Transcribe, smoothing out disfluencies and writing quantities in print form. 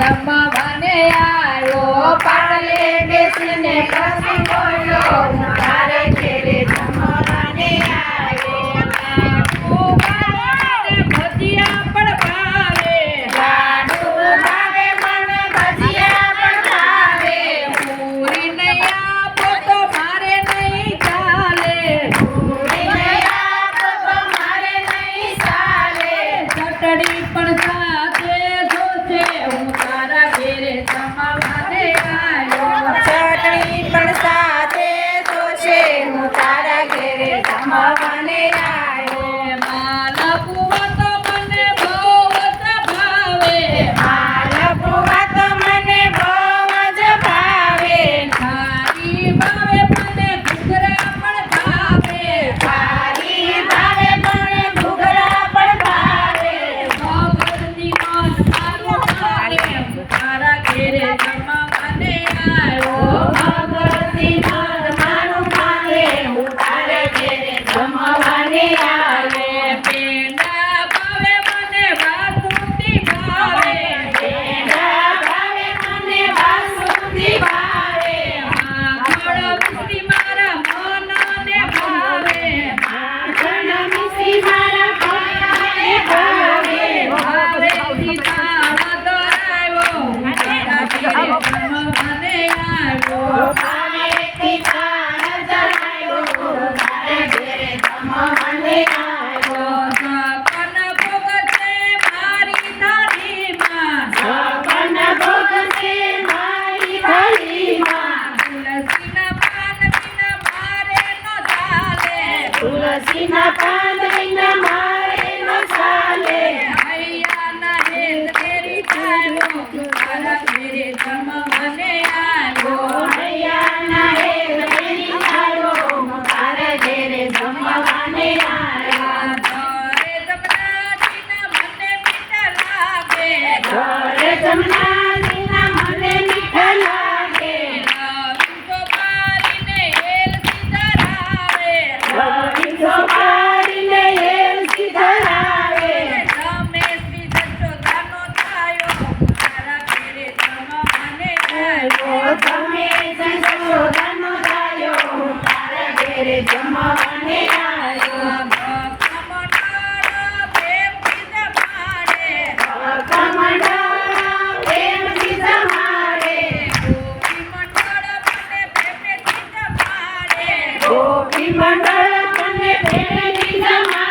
જમવાને આવ્યો પાટલે બેસીને પછી બોલ્યો તારે ઘેરે જમવાને આવ્યો ભજીયા પણ ભાવે લાડુ ભાવે મને ભજીયા પણ ભાવે પૂરી નહીં આપો તો મારે નહીં ચાલે પૂરી નહીં આપો તો મારે નહીં ચાલે ચટણી પણ સાથે જોશે હું તારા ઘેરે જમવાને આવ્યો ચટણી પણ સાથે જોશે હું તારા ઘેરે જમવાને આવ્યો માલપુઆ તો મને બહુ જ ભાવે માલપુઆ તો મને બહુ જ ભાવે ખારી ભાવે મને ઘૂઘરા પણ ભાવે ખારી ભાવે મને ઘૂઘરા પણ ભાવે મગજની મન મારું ભાવે હું તારા ઘેરે જમવાને આવ્યો મગજની મન મારું ભાવે હું તારા ઘેરે જમવાને આવે પેંડા ભાવે મને બાસુંદી ભાવે પેંડા ભાવે મને બાસુંદી ભાવે માખણ મિશ્રી મારા મનને ભાવે માખણ મિશ્રી મારા મનને ભાવે ભાવેથી તાવ ધરાવ્યો તારા ઘેરે જમવાને આવ્યો ભાવેથી તાવ ધરાવ્યો તારા ઘેરે જમવાને આવ્યો સપન ભોગ છે મારી થાળીમાં સપન ભોગ છે મારી થાળીમાં તુલસીના પાન વિના મારે ન ચાલે તુલસીના પાન વિના મારે ન ચાલે હૈયાના હેત તેરી ચાલ્યો તારા ઘેરે જમવાને આવ્યો હૈયાના હેત તેરી ચાલ્યો તારા ઘેરે જમવાને આવ્યો ઘરે જમનાજીના મને મીઠા લાગે ઘરે જમનાજીના મને મીઠા લાગે રવિ સોપારીને એલસી ધરાવે રવિ સોપારીને એલસી ધરાવે તમે શ્રી જશોદાનો થાયો તારા ઘેરે જમવાને આવ્યો તમે શ્રી જશોદાનો થાયો તારા ઘેરે જમવાને આવ્યો ભક્તમંડળ પ્રેમથી જમાડે ભક્તમંડળ પ્રેમથી જમાડે ગોપી મંડળ મને પ્રેમથી જમાડે ગોપી મંડળ મને પ્રેમથી જમાડે